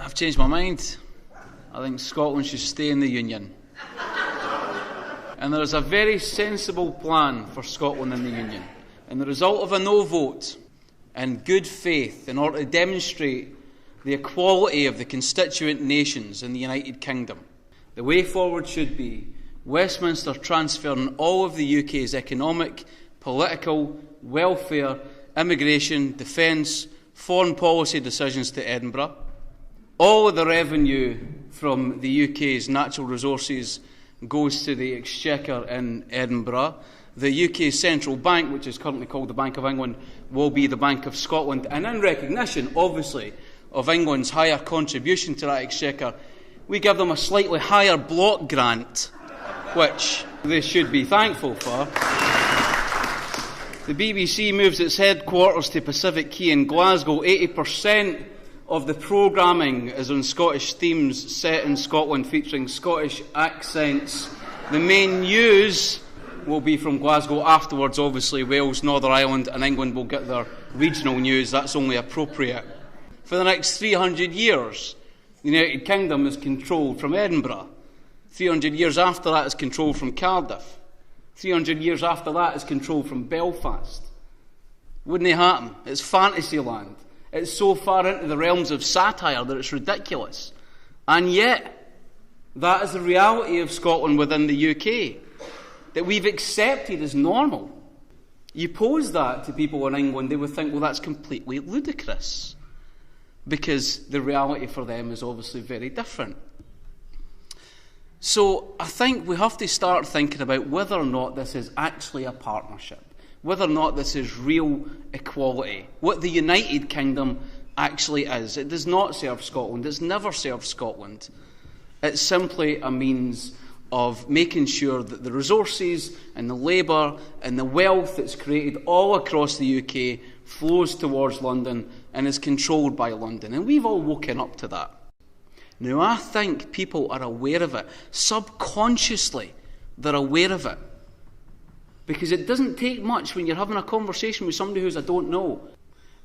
I've changed my mind. I think Scotland should stay in the Union. And there is a very sensible plan for Scotland in the Union. And the result of a no vote, in good faith, in order to demonstrate the equality of the constituent nations in the United Kingdom, the way forward should be Westminster transferring all of the UK's economic, political, welfare, immigration, defence, foreign policy decisions to Edinburgh. All of the revenue from the UK's natural resources goes to the Exchequer in Edinburgh. The UK's central bank, which is currently called the Bank of England, will be the Bank of Scotland. And in recognition, obviously, of England's higher contribution to that Exchequer, we give them a slightly higher block grant, which they should be thankful for. The BBC moves its headquarters to Pacific Quay in Glasgow. 80% of the programming is on Scottish themes set in Scotland, featuring Scottish accents. The main news will be from Glasgow. Afterwards, obviously, Wales, Northern Ireland and England will get their regional news. That's only appropriate. For the next 300 years, the United Kingdom is controlled from Edinburgh. 300 years after that is controlled from Cardiff. 300 years after that is controlled from Belfast. Wouldn't it happen? It's fantasy land. It's so far into the realms of satire that it's ridiculous. And yet, that is the reality of Scotland within the UK, that we've accepted as normal. You pose that to people in England, they would think, well, that's completely ludicrous, because the reality for them is obviously very different. So I think we have to start thinking about whether or not this is actually a partnership, whether or not this is real equality, what the United Kingdom actually is. It does not serve Scotland. It's never served Scotland. It's simply a means of making sure that the resources and the labour and the wealth that's created all across the UK flows towards London and is controlled by London. And we've all woken up to that. Now, I think people are aware of it. Subconsciously, they're aware of it. Because it doesn't take much when you're having a conversation with somebody who's I don't know.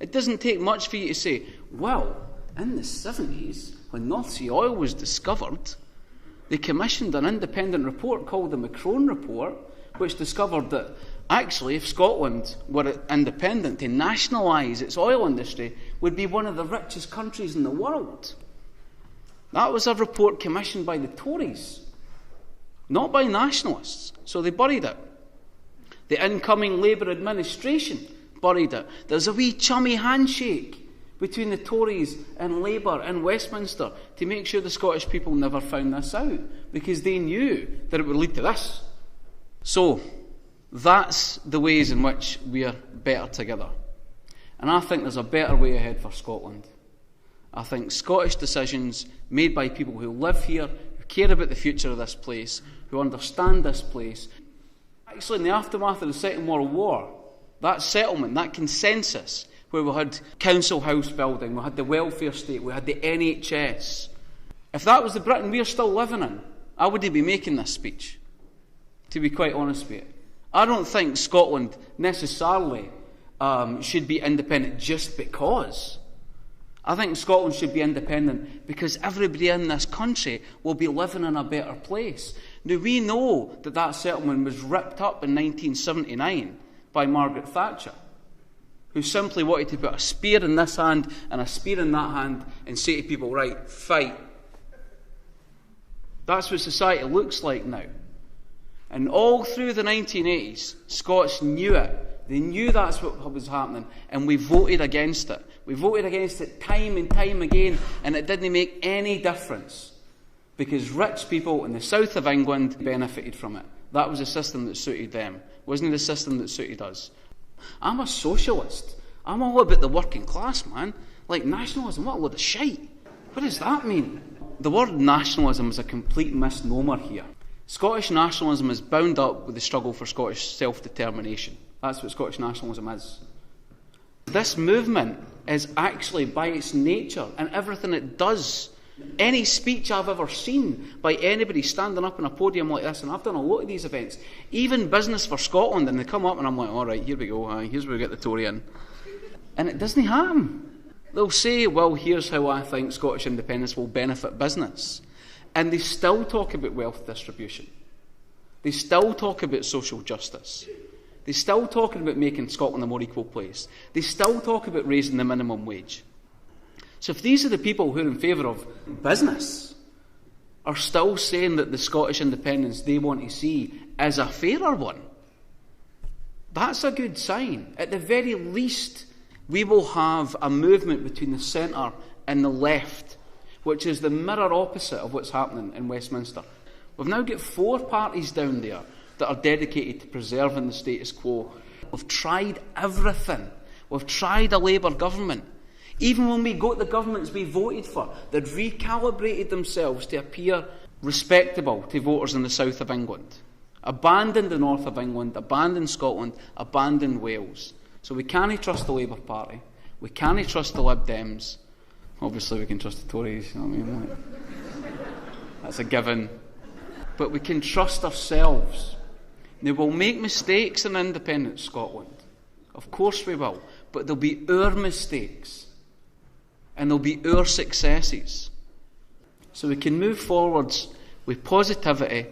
It doesn't take much for you to say, well, in the 70s, when North Sea oil was discovered, they commissioned an independent report called the Macron Report, which discovered that actually if Scotland were independent, to nationalise its oil industry would be one of the richest countries in the world. That was a report commissioned by the Tories, not by nationalists. So they buried it. The incoming Labour administration buried it. There's a wee chummy handshake between the Tories and Labour in Westminster to make sure the Scottish people never found this out, because they knew that it would lead to this. So that's the ways in which we are better together. And I think there's a better way ahead for Scotland. I think Scottish decisions made by people who live here, who care about the future of this place, who understand this place. Actually, in the aftermath of the Second World War, that settlement, that consensus, where we had council house building, we had the welfare state, we had the NHS. If that was the Britain we're still living in, I wouldn't be making this speech, to be quite honest with you. I don't think Scotland necessarily should be independent just because. I think Scotland should be independent because everybody in this country will be living in a better place. Now, we know that that settlement was ripped up in 1979 by Margaret Thatcher, who simply wanted to put a spear in this hand and a spear in that hand and say to people, right, fight. That's what society looks like now. And all through the 1980s, Scots knew it. They knew that's what was happening, and we voted against it. We voted against it time and time again, and it didn't make any difference, because rich people in the south of England benefited from it. That was a system that suited them. It wasn't the system that suited us. I'm a socialist. I'm all about the working class, man. Like nationalism, what a load of shite. What does that mean? The word nationalism is a complete misnomer here. Scottish nationalism is bound up with the struggle for Scottish self-determination. That's what Scottish nationalism is. This movement is actually, by its nature and everything it does, any speech I've ever seen by anybody standing up on a podium like this, and I've done a lot of these events, even Business for Scotland, and they come up and I'm like, all right, here we go, here's where we get the Tory in. And it doesn't happen. They'll say, well, here's how I think Scottish independence will benefit business. And they still talk about wealth distribution. They still talk about social justice. They still talk about making Scotland a more equal place. They still talk about raising the minimum wage. So if these are the people who are in favour of business, are still saying that the Scottish independence they want to see is a fairer one, that's a good sign. At the very least, we will have a movement between the centre and the left, which is the mirror opposite of what's happening in Westminster. We've now got 4 parties down there that are dedicated to preserving the status quo. We've tried everything. We've tried a Labour government. Even when we got the governments we voted for, they'd recalibrated themselves to appear respectable to voters in the south of England. Abandoned the north of England, abandoned Scotland, abandoned Wales. So we can't trust the Labour Party. We can't trust the Lib Dems. Obviously we can trust the Tories, you know what I mean? That's a given. But we can trust ourselves. Now, we'll make mistakes in independent Scotland. Of course we will. But they'll be our mistakes. And they'll be our successes. So we can move forwards with positivity,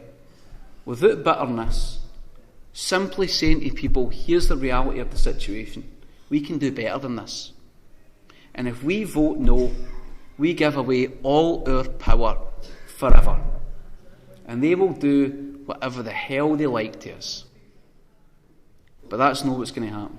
without bitterness, simply saying to people, here's the reality of the situation. We can do better than this. And if we vote no, we give away all our power forever. And they will do whatever the hell they like to us. But that's not what's going to happen.